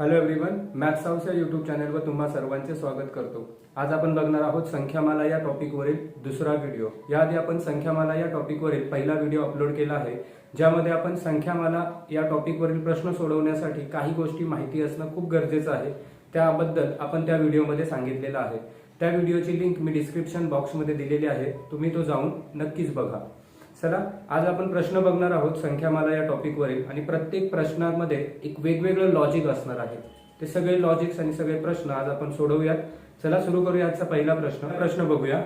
Hello everyone, maths house या YouTube चॅनलवर तुम्हा सर्वांचे स्वागत करतो। आज आपण बघणार आहोत संख्यामाला या टॉपिकवरील दुसरा व्हिडिओ। याआधी आपण संख्यामाला या टॉपिकवरील पहिला व्हिडिओ अपलोड केला आहे, ज्यामध्ये आपण संख्यामाला या टॉपिकवरील प्रश्न सोडवण्यासाठी काही गोष्टी माहिती असणं खूप गरजेचं आहे त्याबद्दल आपण त्या व्हिडिओमध्ये सांगितलेलं आहे। त्या व्हिडिओची लिंक मी डिस्क्रिप्शन बॉक्समध्ये दिलेली आहे, तुम्ही तो जाऊन नक्कीच बघा। चला, आज आपण प्रश्न बघणार आहोत संख्यामाला या टॉपिकवरील आणि प्रत्येक प्रश्नामध्ये एक वेगवेगळं लॉजिक असणार आहे। ते सगळे लॉजिक्स आणि सगळे प्रश्न आज आपण सोडवूयात। चला सुरू करूया आजचा पहिला प्रश्न बघूया।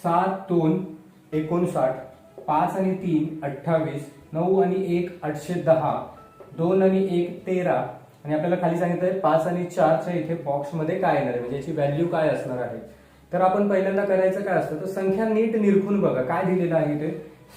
7 2 59, 5 आणि 3 28, 9 आणि 1 810, 2 आणि 1 13 आणि आपल्याला खाली सांगितलंय 5 आणि 4 च्या इथे बॉक्स मध्ये काय येणार आहे, म्हणजे याची व्हॅल्यू काय असणार आहे। तर आपण पहिल्यांदा करायचं काय असतं, तर संख्या नीट निरखून बघा काय दिलेलं आहे इथे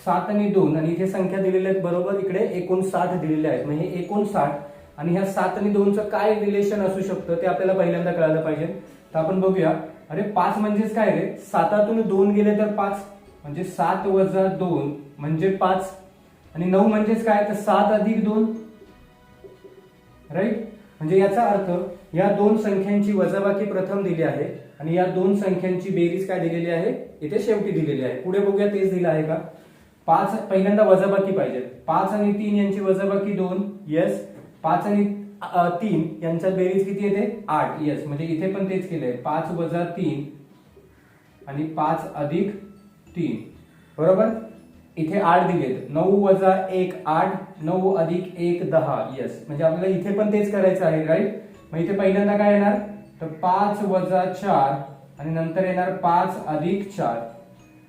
7 आणि 2 आणि इथे संख्या दिलेल्या आहेत बरोबर, इकडे 59 दिलेले आहेत। म्हणजे 59 आणि ह्या 7 आणि 2 चं काय रिलेशन असू शकतं ते आपल्याला पहिल्यांदा कळायला पाहिजे। तर आपण बघूया, अरे 5 म्हणजेच काय रे, 7तून 2 गेले तर 5 म्हणजे 7 वजा 2 म्हणजे 5 आणि 9 म्हणजेच काय, तर 7 अधिक 2, राईट। म्हणजे याचा अर्थ या दोन संख्यांची वजाबाकी प्रथम दिली आहे आणि या दोन संख्यांची बेरीज काय दिलेली आहे, इथे शेवटी दिलेली आहे। पुढे बघूया तेच दिलं आहे का। 5 पहिल्यांदा वजाबाकी पाहिजे, 5 आणि 3 यांची वजाबाकी 2, यस। 5 आणि 3 यांचा बेरीज किती येते 8, यस। म्हणजे इथे पण तेच केलंय, 5 वजा 3 आणि 5 अधिक 3, बरोबर। इथे 8 दिलेत, 9 वजा 1 8, 9 अधिक 1 10, यस। म्हणजे आपल्याला इथे पण तेच करायचं आहे, राईट। मग इथे पहिल्यांदा काय येणार, तर 5 वजा 4 आणि नंतर येणार 5 अधिक 4,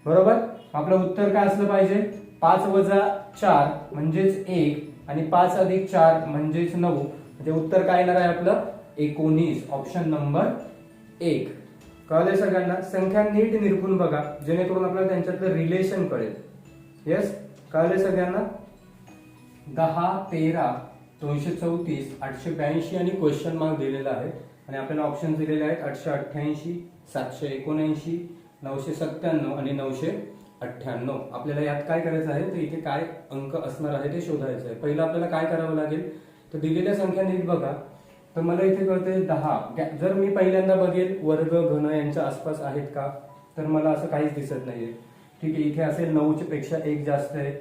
बरोबर। आपलं उत्तर काय असलं पाहिजे, 5 वजा 4 म्हणजेच 1 आणि 5 अधिक 4 म्हणजेच 9, म्हणजे उत्तर काय येणार आहे आपलं 19, ऑप्शन नंबर 1। कळले सगळ्यांना। संख्या नीट निरखून बघा जेणेकरून आपल्याला त्यांच्यातलं रिलेशन कळेल, यस। कळले सगळ्यांना। 10 13 234 882 आणि क्वेश्चन मार्क दिलेला आहे आणि आपल्याला ऑप्शन दिलेले आहेत 888 779 997 आणि 998। आपल्याला यात काय करायचं आहे, तर इथे काय अंक असणार आहे ते शोधायचं आहे। पहिलं आपल्याला काय करावं लागेल, तर दिलेल्या संख्या नीट बघा। तर मला इथे कळतंय 10, जर मी पहिल्यांदा बघेल वर्ग घन यांच्या आसपास आहेत का, तर मला असं काहीच दिसत नाहीये। ठीक आहे, इथे असेल 9 पेक्षा 1 जास्त आहे,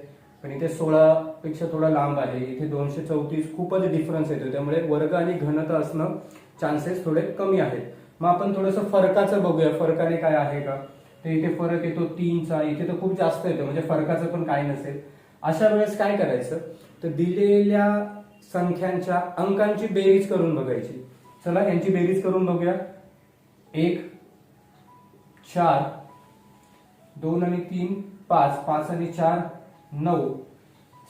पण इथे 16 पेक्षा थोडा लांब आहे, इथे 234 खूपच डिफरन्स येतो, त्यामुळे वर्ग आणि घनता असणं चान्सेस थोडे कमी आहेत। मग आपण थोडंसं फरकाचं बघूया, फरकाने काय आहे का। तर इथे फरक येतो 3चा, इथे तर खूप जास्त येतो, म्हणजे फरकाचं पण काय नसेल। अशा वेळेस काय करायचं, तर दिलेल्या संख्यांच्या अंकांची बेरीज करून बघायची। चला यांची बेरीज करून बघूया। 1 4, 2 आणि 3 5, 5 आणि 4 9,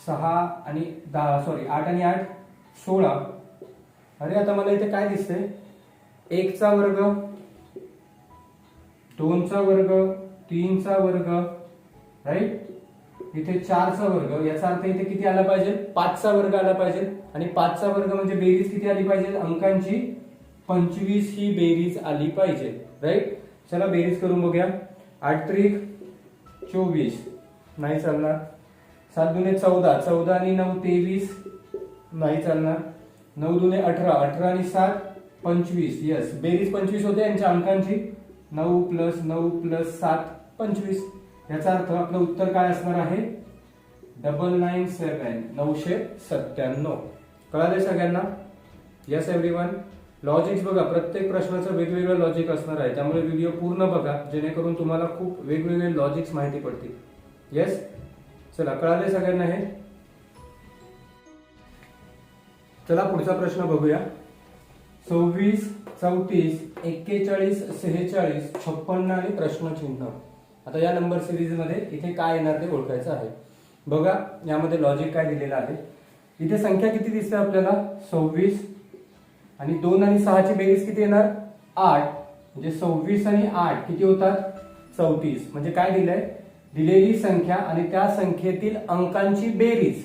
6 आणि 10 सॉरी 8 आणि 8 16। अरे आता मला इथे काय दिसतंय, 1 चा वर्ग, 2 चा वर्ग, 3 चा वर्ग, राईट। इथे 4 चा वर्ग, याचा अर्थ इथे किती आला पाहिजे, 5 चा वर्ग आला पाहिजे आणि 5 चा वर्ग म्हणजे बेरीज किती आली पाहिजे, अंकांची 25 ही बेरीज आली पाहिजे, राईट। चला बेरीज करून बघूया। 8 त्रिक 24 नाही चालणार, 7 दुने 14, 14 आणि 9 23 नाही चालणार, 9 दुने 18, 18 आणि 7 25, यस। बेरीज 25 होते यांच्या अंकांची, 9 + 9 + 7 25। याचा अर्थ आपलं उत्तर काय असणार आहे 997 997। कळाले सगळ्यांना, यस एव्हरीवन। लॉजिक्स बघा, प्रत्येक प्रश्नाचं वेगवेगळं लॉजिक असणार आहे, त्यामुळे व्हिडिओ पूर्ण बघा जेणेकरून तुम्हाला खूप वेगवेगळे लॉजिक्स माहिती पडतील, यस। चला कळाले सगळ्यांना हे। चला पुढचा प्रश्न बघूया। 26 34 41 46 56 आणि प्रश्नचिन्ह। आता या नंबर सिरीज मध्ये इथे काय येणार ते ओळखायचं आहे। बघा यामध्ये लॉजिक काय दिलेलं आहे, इथे संख्या किती दिसते आपल्याला 26 आणि 2 आणि 6 ची बेरीज किती येणार 8, म्हणजे 26 आणि 8 किती होतात 34। म्हणजे काय दिलंय, दिलेली संख्या आणि त्या संख्येतील अंकांची बेरीज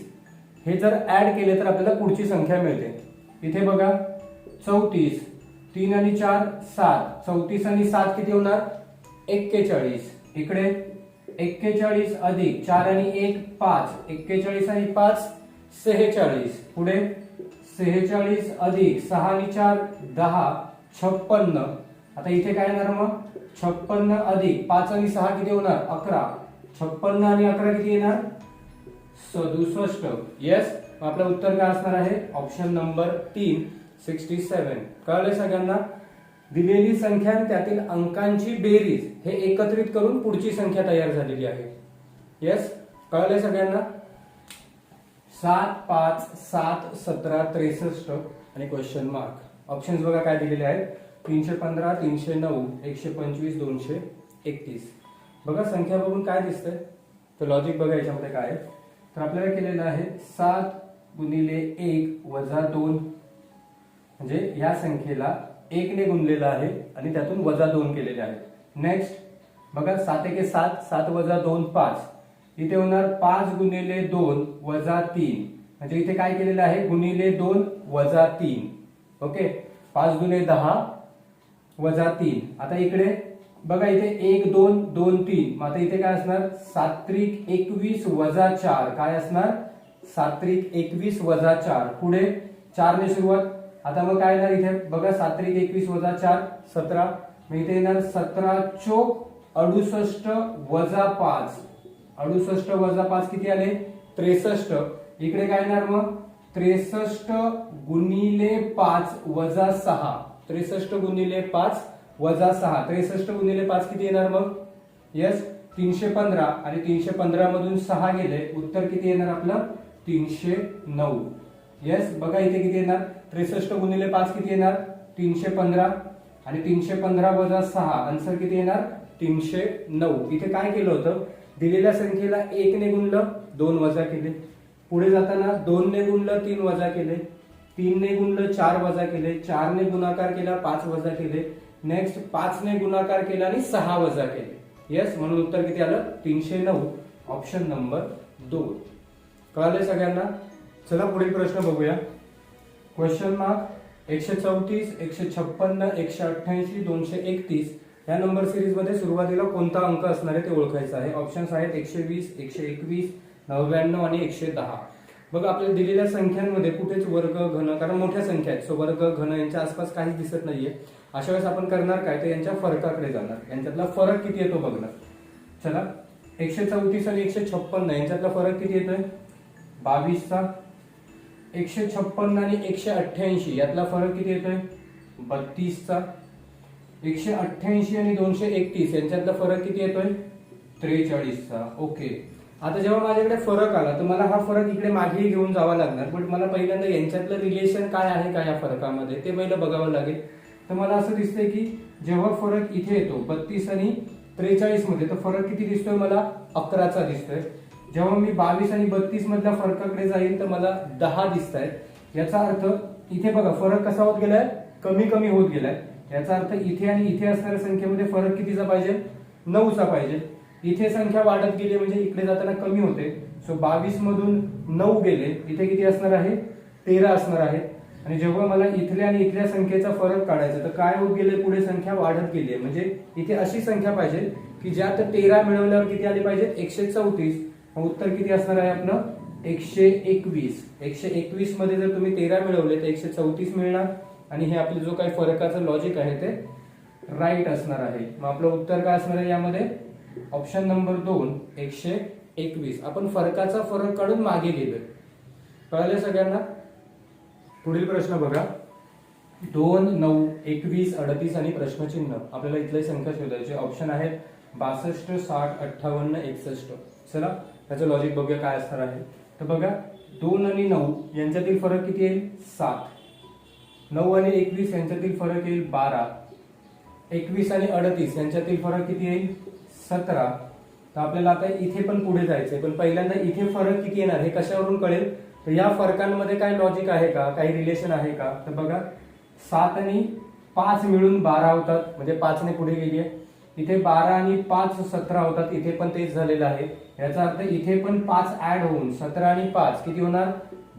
हे जर ऍड केले तर आपल्याला पुढची संख्या मिळते। इथे बघा 34, 3 आणि 4 7, 34 आणि 7 किती होणार 41। इकडे 41 अधिक 4 आणि 1 5, 41 आणि 5 46, पुढे 46 अधिक 6 आणि 4 10 56. आता इथे काय येणार मग 56 अधिक 5 आणि 6 किती होणार 11. 56 आणि 11 किती येणार 67. येस, आपलं उत्तर काय असणार आहे ऑप्शन नंबर 3 67. कळले सगळ्यांना. दिलेली संख्या आणि त्यातील अंकांची बेरीज हे एकत्रित करून पुढची संख्या तयार झालेली आहे. येस, कळले सगळ्यांना. 7 5 7 17 63 आणि क्वेश्चन मार्क. ऑप्शन्स बघा काय दिलेले आहेत 315 309 125 231. बघा संख्या बघून काय दिसतंय तर लॉजिक बघा याच्यामध्ये काय आहे. तर आपल्याला केलेलं आहे 7 गुणिले 1 वजा 2 म्हणजे या संख्येला 1 ने गुणलेलं आहे आणि त्यातून वजा 2 केलेले आहे. नेक्स्ट बघा 7 1 7 7 वजा 2 5. इथे होणार 5 गुणिले 2 वजा 3 म्हणजे इथे काय केलेलं आहे गुणिले 2 वजा 3. ओके, 5 गुणिले 10 वजा 3. आता इकडे बघा इथे 1 2 2 3. मग आता इथे काय असणार 7 त्रिक 21 वजा 4. काय असणार 7 त्रिक 21 वजा 4. पुढे 4 ने सुरुवात. आता मग काय येणार इथे बघा 7 त्रिक 21 वजा 4 17. मग इथे येणार 17 चोक 68 वजा 5. 68 वजा 5 किती आले 63. इकडे काय येणार मग 63 गुणिले 5 वजा 6. 63 गुणिले 5 वजा 6. 63 गुणिले 5 किती येणार मग यस 315 आणि 315 मधून 6 गेले. उत्तर किती येणार आपलं 309. यस, बघा इथे किती येणार 63 गुणिले 5 किती येणार 315 आणि 315 वजा 6 आन्सर किती येणार 309. इथे काय केलं होतं दिलेल्या संख्येला 1 ने गुणलं 2 वजा केले. पुढे जाताना 2 ने गुणलं 3 वजा केले. 3 ने गुणलं 4 वजा केले. 4 ने गुणाकार केला 5 वजा केले. नेक्स्ट 5 ने गुणाकार केला आणि 6 वजा केले. यस, म्हणून उत्तर किती आलं 309. Option number 2. कळाले सगळ्यांना. चला पुढील प्रश्न बघूया. क्वेश्चन मार्क 134 156 188 231 या नंबर सिरीज मध्ये सुरुवातीला कोणता अंक असणार आहे ते ओळखायचं आहे. ऑप्शन्स आहेत 120 121 99 आणि 110. बघा आपल्याला दिलेल्या संख्यांमध्ये कुठेच वर्ग घन कारण मोठ्या संख्या आहेत सो वर्ग घन यांच्या आसपास काहीच दिसत नाहीये. अशा वेळेस आपण करणार काय तर यांच्या फरकाकडे जाणार. यांच्यातला फरक किती येतो बघणार. चला 134 आणि 156 यांच्यातला फरक किती येतोय 22 चा. 156 आणि 188 यातला फरक किती येतोय 32 चा. 188 आणि 231 यांच्यातला फरक किती येतोय 43 चा. ओके, आता जेव्हा माझ्याकडे फरक आला तर मला हा फरक इकडे मागे घेऊन जावा लागणार. पण मला पहिल्यांदा यांच्यातलं रिलेशन काय आहे का या फरकामध्ये ते पहिलं बघावं लागेल. तर मला असं दिसतंय की जेव्हा फरक इथे येतो 32 आणि 43 मध्ये तर फरक किती दिसतोय मला 11 चा दिसतोय. जेव्हा मी 22 आणि 32 मधल्या फरकाकडे जाईल तर मला 10 दिसत आहेत. याचा अर्थ इथे बघा फरक कसा होत गेलाय कमी कमी होत गेलाय. याचा अर्थ इथे आणि इथे असणाऱ्या संख्येमध्ये फरक कितीचा पाहिजे 9 चा पाहिजे. इथे संख्या वाढत गेली म्हणजे इकडे जाताना कमी होते. सो 22 मधून 9 गेले इथे किती असणार आहे 13 असणार आहे. आणि जेव्हा मला इथल्या आणि इथल्या संख्येचा फरक काढायचा तर काय होत गेले पुढे संख्या वाढत गेली. म्हणजे इथे अशी संख्या पाहिजे की ज्यात 13 मिळवल्यावर किती आले पाहिजेत 134. उत्तर किती असणार आहे आपलं 121. 121 मध्ये जर तुम्ही 13 मिळवले तर 134 मिळणार आणि हे आपले जो काही फरकाचं लॉजिक आहे ते राईट असणार आहे. मग आपलं उत्तर काय असणार आहे यामध्ये ऑप्शन नंबर 2 121. आपण फरकाचा फरक काढून मागे गेलोय. कळले सगळ्यांना. पुढील प्रश्न बघा 2 9 21 38 आणि प्रश्नचिन्ह. आपल्याला इथली संख्या शोधायची. ऑप्शन आहेत 62 60 58 61. चला त्याचं लॉजिक बघूया काय असणार आहे. तर बघा 2 आणि 9 यांच्यातील फरक किती येईल 7. 9 आणि 21 यांच्यातील फरक येईल 12. 21 आणि 38 यांच्यातील फरक किती येईल 17. तर आपल्याला आता इथे पण पुढे जायचंय पण पहिल्यांदा इथे फरक किती येणार हे कशावरून कळेल. तर या फरकांमध्ये काय लॉजिक आहे का काही रिलेशन आहे का. तर बघा 7 आणि 5 मिळून 12 होतात म्हणजे 5 ने पुढे गेली आहे. इथे 12 आणि 5 17 होतात इथे पण तेच झालेलं आहे. याचा अर्थ इथे पण 5 ऍड होऊन 17 आणि 5 किती होणार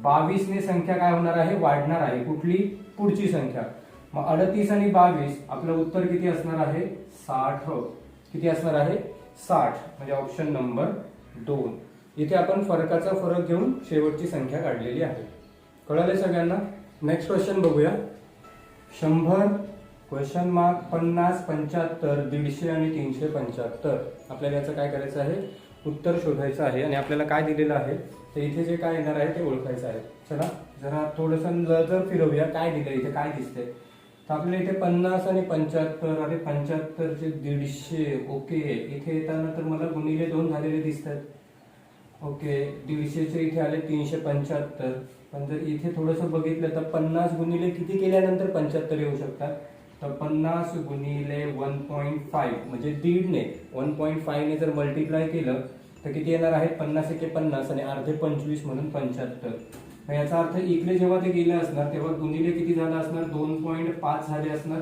22 ने संख्या काय होणार आहे वाढणार आहे. कुठली पुढची संख्या. मग 38 आणि 22 आपलं उत्तर किती असणार आहे 60. किती असणार आहे 60 म्हणजे ऑप्शन नंबर 2. इथे आपण फरकाचा फरक घेऊन शेवटची संख्या काढलेली आहे. कळाले सगळ्यांना. नेक्स्ट क्वेश्चन बघूया. 100 क्वेश्चन मार्क 50 75 150 आणि 375. आपल्याला याचं काय करायचं आहे, उत्तर शोधायचं आहे. आणि आपल्याला काय दिलेलं आहे तर इथे जे काय येणार आहे ते ओळखायचं आहे. चला जरा थोडंसं नजर फिरवूया, काय दिलं इथे, काय दिसतंय. तर आपल्याला इथे 50 आणि 75 आणि 75 चे 150. ओके, इथे येताना तर मला गुणिले 2 झालेले दिसतात. ओके, 150 चे इथे आले 375. पण जर इथे थोडंसं बघितलं तर 50 गुणिले किती केल्यानंतर 75 येऊ शकतात. तर 50 गुणिले 1.5 म्हणजे दीडने 1.5 ने जर मल्टिप्लाय केलं तर किती येणार आहे, 50 एके 50 आणि अर्धे 25 म्हणून 75. मग याचा अर्थ इकडे जेव्हा ते गेले असणार तेव्हा गुणिले किती झालं असणार, 2.5 झाले असणार.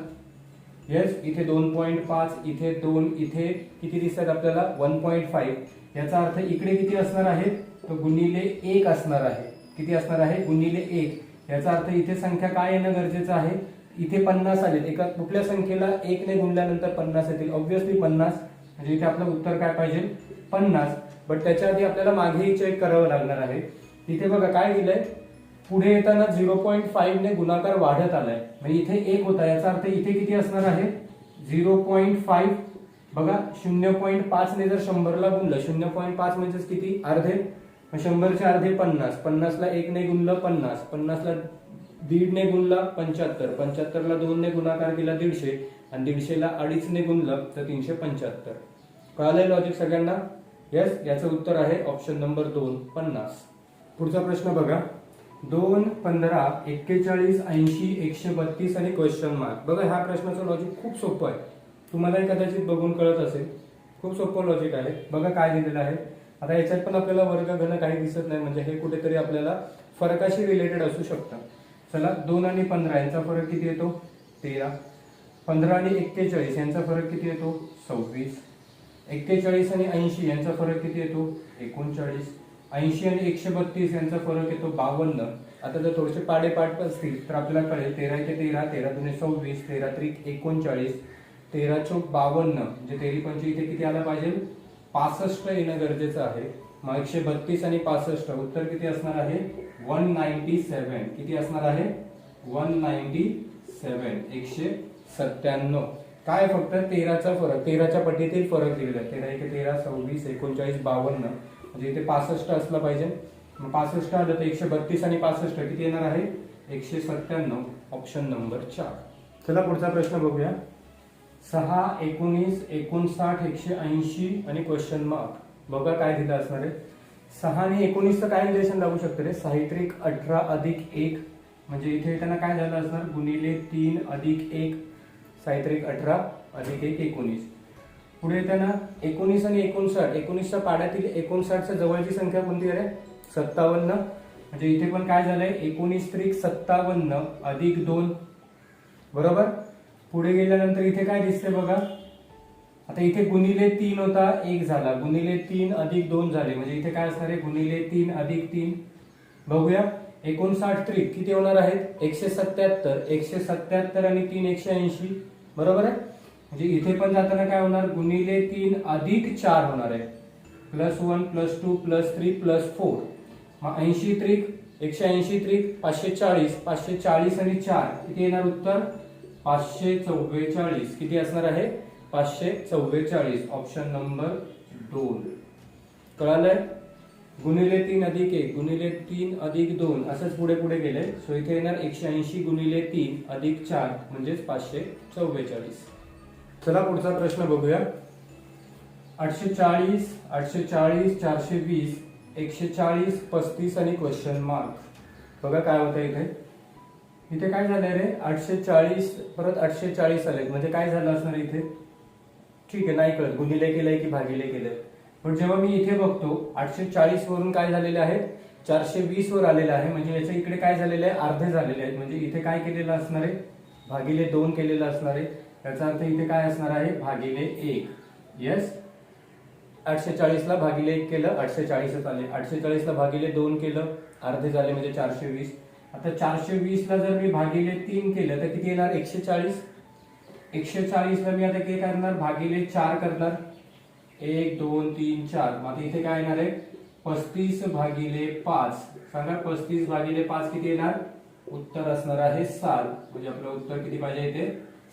येस, इथे 2.5, इथे 2, इथे किती दिसतात आपल्याला 1.5. याचा अर्थ इकडे किती असणार आहे, तो गुणिले 1 असणार आहे. किती असणार आहे, गुणिले 1. याचा अर्थ इथे संख्या काय येणं गरजेचं आहे, इथे 50 आले, एका कुठल्या संख्येला 1 ने गुणल्यानंतर 50 येतील, ऑब्व्हियसली 50. म्हणजे इथे आपलं उत्तर काय पाहिजे, 50. बट त्याच्या आधी आपल्याला मागेही चेक करावं लागणार आहे. इथे बघा काय दिलंय, पुढे येताना 0.5 ने गुणाकार वाढत आलाय. म्हणजे इथे 1 होता, याचा अर्थ इथे किती असणार आहे 0.5. बघा 0.5 ने जर 100 ला गुणलं, 0.5 म्हणजेच किती, अर्धे. 100 चे अर्धे 50, 50 ला 1 ने गुणलं 50, 50 ला 1.5 ने गुणला 75, 75 ला 2 ने गुणाकार केला 150 आणि 150 ला 2.5 ने गुणलं तर 375. कळालंय लॉजिक सगळ्यांना. यस, याचं उत्तर आहे ऑप्शन नंबर 2, 50. पुढचा प्रश्न बघा. 2, 15, 41, 80, 132 आणि क्वेश्चन मार्क. बघा ह्या प्रश्नाचं लॉजिक खूप सोपं आहे, तुम्हाला कदाचित बघून कळत असेल. खूप सोपं लॉजिक आहे. बघा काय दिलेलं आहे. आता याच्यात पण आपल्याला वर्ग घन काही दिसत नाही, म्हणजे हे कुठेतरी आपल्याला फरकाशी रिलेटेड असू शकतं. चला 2 आणि 15 यांचा फरक किती येतो, 13. 15 आणि 41 यांचा फरक किती येतो, 26. 41 आणि 80 यांचा फरक किती येतो, 39. 80 आणि 132 यांचा फरक येतो 52. आता जर थोडेसे पाडेपाठ असतील तर आपल्याला कळेल. 13 एके 13, 13 दुने 26, 13 त्रिक 39, 13 चौक 52, म्हणजे 13 इथे किती आला पाहिजे, 65 येणं गरजेचं आहे. मग 132 आणि 65 उत्तर किती असणार आहे, 197. किती असणार आहे, 197, 197. काय फक्त 13चा फरक, 13च्या पटीतील फरक दिलेला आहे. 13 एके 13, 26, 39, 52, म्हणजे इथे 65 असलं पाहिजे. मग 65 आलं तर 132 आणि 65 किती येणार आहे, 197. Option number 4. चला पुढचा प्रश्न बघूया. 6, 19, 59, 180 आणि क्वेश्चन मार्क. बघा काय दिलं असणार आहे. 6 आणि 19चं काय रिलेशन लागू शकतं रे, 6 त्रिक 18 अधिक 1, म्हणजे इथे त्यांना काय झालं असणार, गुणिले 3 अधिक 1, 6 त्रिक 18 अधिक 1, 19. पुढे त्यांना 19 आणि 59, 19च्या पाड्यातील 59च्या जवळची संख्या कोणती आहे, 57. म्हणजे इथे पण काय झालंय, 19 त्रिक 57 अधिक 2, बरोबर. पुढे गेल्यानंतर इथे काय दिसते बघा, आता इथे गुणिले 3 होता, 1 झाला, गुणिले 3 अधिक 2 झाले, म्हणजे इथे काय असणार आहे, गुणिले 3 अधिक 3. बघूया 59 त्रिक किती होणार आहेत, 177, 177 आणि 3 180, बरोबर आहे. म्हणजे इथे पण जाताना काय होणार, गुणिले 3 अधिक 4 होणार आहे, +1 +2 +3 +4. मग 80 त्रिक 180 त्रिक 540, 540 आणि 4 किती येणार उत्तर, 544. किती असणार आहे, 544. Option number 2. कळालंय. गुणिले 3 अधिक 1, गुणिले 3 अधिक 2 असंच पुढे पुढे गेले. सो इथे येणार 180 गुणिले 3 अधिक 4 म्हणजेच 544. चला पुढचा प्रश्न बघूया. 840, 840, 420, 140, 35 आणि क्वेश्चन मार्क. बघा काय होतं इथे. इथे काय झालंय रे, 840 परत 840 आले, म्हणजे काय झालं असणार इथे, ठीक आहे नाही कळत गुणिले केलंय की भागिले केलंय. पण जेव्हा मी इथे बघतो 840 वरून काय झालेले आहे, 420 वर आलेलं आहे, म्हणजे याच्या इकडे काय झालेलं आहे, अर्धे झालेले आहेत. म्हणजे इथे काय केलेलं असणार आहे, भागिले 2 केलेलं असणार आहे. याचा अर्थ इथे काय असणार आहे, भागिले 1. येस, 840 ला भागिले 1 केलं 840च आले, 840 ला भागिले 2 केलं अर्धे झाले म्हणजे 420. आता 420 ला जर मी भागिले 3 केलं तर किती येणार, 140. 140 ला मी आता काय करणार, भागिले 4 करणार, 1 2 3 4. मग इथे काय येणार आहे, 35 भागिले 5. सांगा 35 भागिले 5 किती येणार, उत्तर असणार आहे 7. म्हणजे आपलं उत्तर किती पाहिजे इथे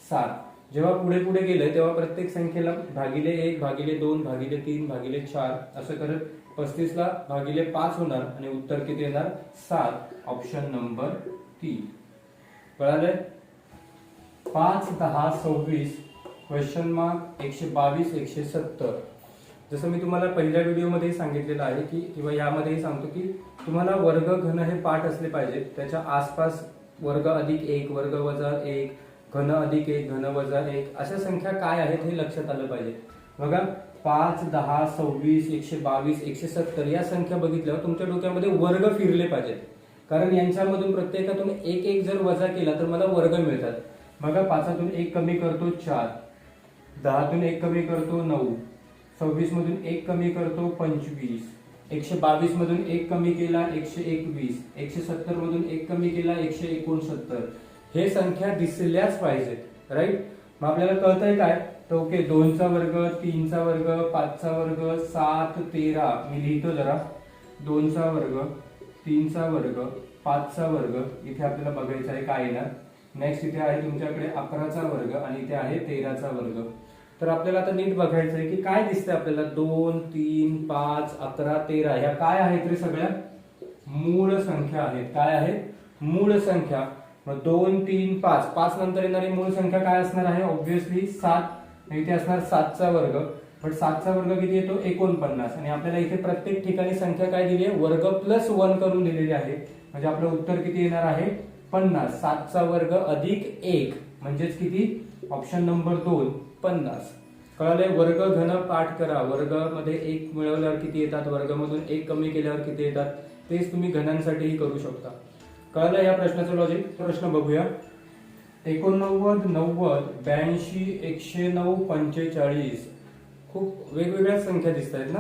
7. जेव्हा पुढे पुढे गेलं तेव्हा प्रत्येक संख्येला भागिले 1 भागिले 2 भागिले 3 भागिले 4 असं करत 35 ला भागिले 5 होणार आणि उत्तर किती येणार 7. Option number 3. कळालंय? 5 10 26 question mark 122 170. जसं मी तुम्हाला पहिल्या व्हिडिओमध्ये सांगितलेलं आहे की किंवा यामध्येही सांगतो की तुम्हाला वर्ग घन हे पाठ असले पाहिजे. त्याच्या आसपास वर्ग अधिक 1 वर्ग वजा 1 घन अधिक 1 घन वजा 1 अशा संख्या काय आहेत हे लक्षात आलं पाहिजे. बघा 5 10 26 122 170 या संख्या बघितल्यावर तुमच्या डोक्यामध्ये वर्ग फिरले पाहिजेत. कारण यांच्यामधून प्रत्येकातून एक एक जर वजा केला तर मला वर्ग मिळतात. बघा 5 तून 1 कमी करतो 4, 10 तून 1 कमी करतो 9, 26 मधून 1 कमी करतो 25, 122 मधून 1 कमी केला 121, 170 मधून 1 कमी केला 169. हे संख्या दिसल्याच पाहिजेत. राईट? मग आपल्याला कळतंय काय तर ओके 2 चा वर्ग 3 चा वर्ग 5 चा वर्ग 7 13. मी लिहितो जरा 2 चा वर्ग 3 चा वर्ग 5 चा वर्ग इथे आपल्याला बघायचं आहे काय येणार. नेक्स्ट इथे आहे तुमच्याकडे 11 चा वर्ग आणि इथे आहे 13 चा वर्ग. तर आपल्याला आता नीट बघायचं आहे की काय दिसतंय आपल्याला 2 3 5 11 13 ह्या काय आहेत रे सगळ्या मूळ संख्या आहेत. काय आहेत मूळ संख्या. मग 2 3 5 5 नंतर येणारी मूळ संख्या काय असणार आहे ऑब्व्हियसली 7. इथे असणार 7 चा वर्ग. पण 7 चा वर्ग किती येतो 49 आणि आपल्याला इथे प्रत्येक ठिकाणी संख्या काय दिली आहे वर्ग प्लस 1 करून दिलेली आहे. म्हणजे आपलं उत्तर किती येणार आहे 50. 7 चा वर्ग अधिक 1 म्हणजेच किती ऑप्शन नंबर 2 50. कळाले? वर्ग घन पाठ करा. वर्ग मध्ये 1 मिळवल्यावर किती येतात वर्गामधून 1 कमी केल्यावर किती येतात तेच तुम्ही घनांसाठीही करू शकता. कळालं या प्रश्नाचं लॉजिक? प्रश्न बघूया. 89 90 82 109 45. खूप वेगवेगळ्या संख्या दिसत आहेत ना.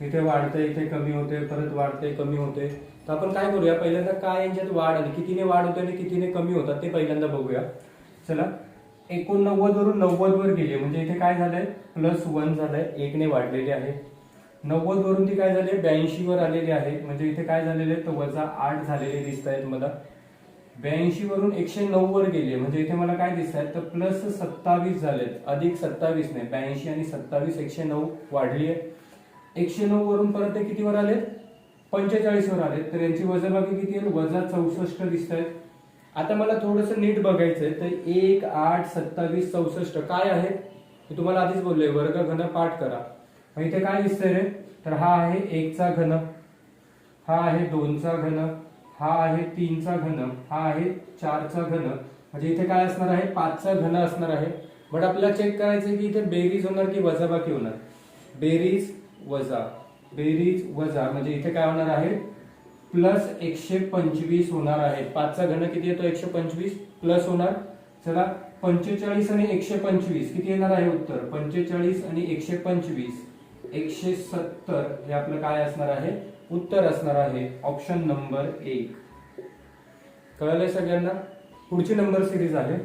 इथे वाढते इथे कमी होते परत वाढते कमी होते. तर आपण काय करूया पहिल्यांदा काय यांच्यात वाढ आली कितीने वाढ होते आणि कितीने कमी होतात ते पहिल्यांदा बघूया. चला 89 वरून 90 वर गेले म्हणजे इथे काय झालंय +1 झालंय 1 ने वाढलेले आहे. 90 वरून ती काय झाले 82 वर आलेले आहे म्हणजे इथे काय झालेले तर -8 झालेले दिसत आहेत मला. 82 वरून 109 वर गेले म्हणजे इथे मला काय दिसत आहेत तर +27 झालेत अधिक 27 ने 82 आणि 27 109 वाढली आहे. 109 वरून परत ते किती वर आलेत 45 वर आलेत. तर यांची वजाबाकी किती आहे -64 दिसत आहेत. आता मला थोडस नीट बघायचंय तर 1 8 27 64 काय आहे मी तुम्हाला आधीच बोललोय वर्ग घन पाठ करा. इथे काय दिसतंय रे तर हा आहे 1 चा घन, हा आहे 2 चा घन, हा आहे 3 चा घन, हा आहे 4 चा घन. म्हणजे इथे काय असणार आहे 5 चा घन असणार आहे. बट आपल्याला चेक करायचंय की इथे बेरीज होणार की वजाबाकी होणार. बेरीज वजा म्हणजे इथे काय होणार आहे +125 होणार आहे. 5 चा घन किती येतो 125 प्लस होणार. चला 45 आणि 125 किती येणार आहे उत्तर 45 आणि 125 170 हे आपलं काय असणार आहे उत्तर असणार आहे ऑप्शन नंबर 1. कळलंय सगळ्यांना? पुढची नंबर सिरीज आहे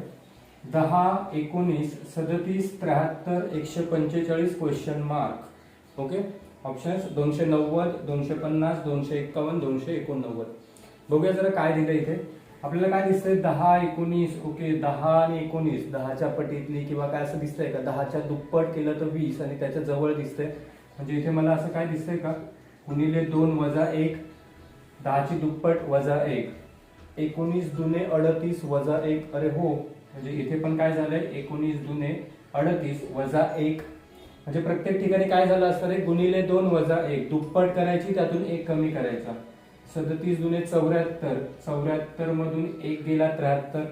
10 19 37 73 145 क्वेश्चन मार्क. Okay options 290 250 251 289. बघूया जरा काय दिलं इथे. आपल्याला काय दिसतंय 10 19 ओके 10 आणि 19 10च्या पटीतली किंवा काय असं दिसतंय का 10च्या दुप्पट केलं तर 20 आणि त्याच्या जवळ दिसतंय. म्हणजे इथे मला असं काय दिसतंय का गुणिले 2 वजा 1 10ची दुप्पट वजा 1 19 दुने 38 वजा 1. अरे हो म्हणजे इथे पण काय झालंय 19 दुने 38 वजा 1 म्हणजे प्रत्येक ठिकाणी काय झालं असतं रे गुणिले 2 वजा 1 दुप्पट करायची त्यातून 1 कमी करायचा. 37 दुने 74 74 मधून 1 गेला 73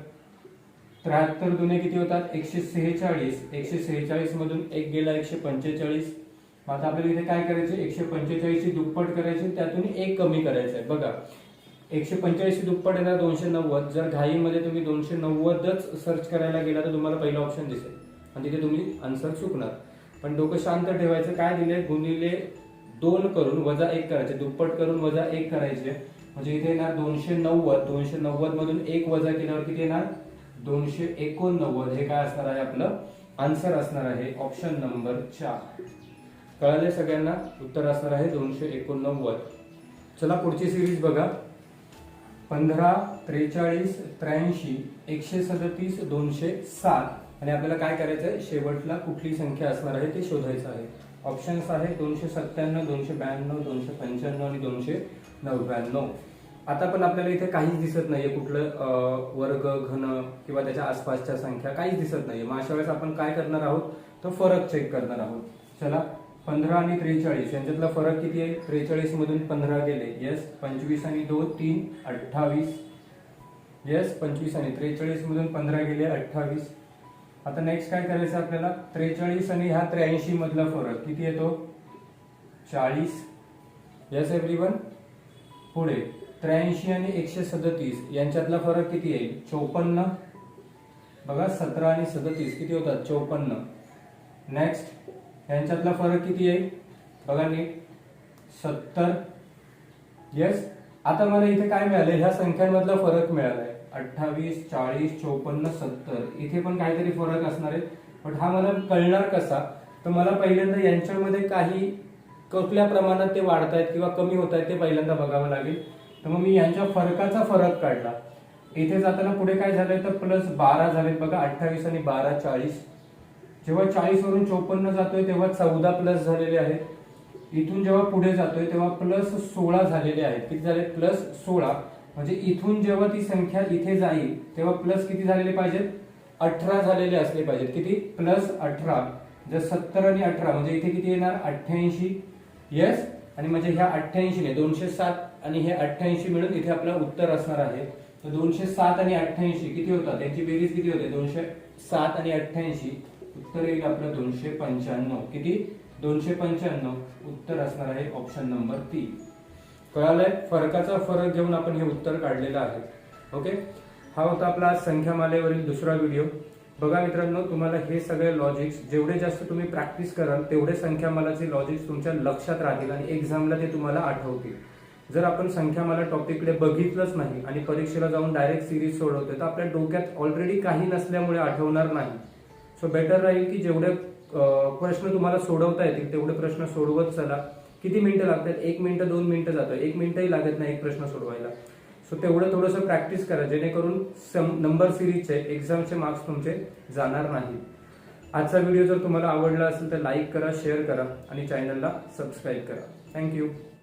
73 दुने किती होतात 146 146 मधून 1 गेला 145. आता आपल्याला इथे काय करायचे 145 ची दुप्पट करायची त्यातून 1 कमी करायचंय. बघा 145 ची दुप्पट येणार 290. जर घाईमध्ये तुम्ही 290च सर्च करायला गेला तर तुम्हाला पहिला ऑप्शन दिसेल आणि तिथे तुम्ही आन्सर चुकणार. पण डोकं शांत ठेवायचं. काय दिले गुणिले 2 करून वजा 1 करायचे दुप्पट करून वजा 1 करायचे म्हणजे इथे येणार 290 290 मधून 1 वजा केल्यावर किती येणार 289. हे काय असणार आहे आपलं आन्सर असणार आहे ऑप्शन नंबर 4. कळाले सगळ्यांना? उत्तर असणार आहे 289. चला पुढची सिरीज बघा 15, 43, 83, 137, 207 आणि आपल्याला काय करायचं आहे, शेवटला कुठली संख्या असणार आहे ते शोधायचं आहे. ऑप्शन्स आहे 297, 292, 295 आणि 299. आता पण आपल्याला इथे काहीच दिसत नाहीये, कुठलं वर्ग, घन किंवा त्याच्या आसपासच्या संख्या काहीच दिसत नाहीये. मग अशा वेळेस आपण काय करणार आहोत, तो फरक चेक करणार आहोत. चला, 15 आणि 43 यांच्यातला फरक किती आहे? 43 मधून 15 गेले, येस. 25 आणि 2, 3, 28, येस. 25 आणि 43 मधून 15 गेले, 28. आता नेक्स्ट काय करायचं आपल्याला, 43 आणि ह्या 83 मधला फरक किती येतो? 40, येस एव्हरीवन. पुढे 83 आणि 137 यांच्यातला फरक किती येईल? 54. बघा, 17 आणि 37 किती होतात? 54. नेक्स्ट यांच्यातला फरक किती येईल? बघा नीट, 70, येस. आता मला इथे काय मिळालं, ह्या संख्यांमधला फरक मिळालाय 28, 40, 54, 70. इथे पण काहीतरी फरक असणार आहे, पण हा मला कळणार कसा? तर मला पहिल्यांदा यांच्यामध्ये काही कुठल्या प्रमाणात ते वाढतायत किंवा कमी होत आहेत ते पहिल्यांदा बघावं लागेल. तर मग मी यांच्या फरकाचा फरक काढला. इथे जाताना पुढे काय झालंय, तर +12 झाले. बघा, 28 आणि 12, 40. जेव्हा 40 वरून 54 जातोय तेव्हा 14 प्लस झालेले आहेत. इथून जेव्हा पुढे जातोय तेव्हा +16 झालेले आहेत. किती झाले? +16. म्हणजे इथून जेव्हा ती संख्या इथे जाईल तेव्हा प्लस किती झालेले पाहिजेत? 18 झालेले असले पाहिजेत. किती? +18. जर 70 आणि 18 म्हणजे इथे किती येणार? 88, येस. आणि म्हणजे ह्या 88 ने 207 आणि हे 88 मिळून इथे आपलं उत्तर असणार आहे. तर 207 आणि 88 किती होतात? त्यांची बेरीज किती होते? 207 आणि 88, उत्तर येईल आपलं 295. किती? 295 उत्तर असणार आहे ऑप्शन नंबर 3. कळालंय? फरकाचा फरक घेऊन आपण हे उत्तर काढलेलं आहे. ओके, हा होता आपला संख्यामालेवरील दुसरा व्हिडिओ. बघा मित्रांनो, तुम्हाला हे सगळे लॉजिक्स जेवढे जास्त तुम्ही प्रॅक्टिस कराल तेवढे संख्यामालाचे लॉजिक्स तुमच्या लक्षात राहतील आणि एक्झामला ते तुम्हाला आठवतील. जर आपण संख्यामाला टॉपिककडे बघितलंच नाही आणि परीक्षेला जाऊन डायरेक्ट सिरीज सोडवतोय तर आपल्या डोक्यात ऑलरेडी काही नसल्यामुळे आठवणार नाही. सो बेटर राहील की जेवढे प्रश्न तुम्हाला सोडवता येतील तेवढे प्रश्न सोडवत चला. किती मिनिटं लागतात? 1 मिनिट 2 मिनिटं जातं, 1 मिनिटही लागत नाही एक प्रश्न सोडवायला. सो तेवढं थोडंसं प्रॅक्टिस करा जेणेकरून नंबर सिरीजचे एक्झामचे मार्क्स तुमचे जाणार नाही. आजचा व्हिडिओ जर तुम्हाला आवडला असेल तर लाईक करा, शेअर करा आणि चॅनलला सबस्क्राईब करा. थँक्यू.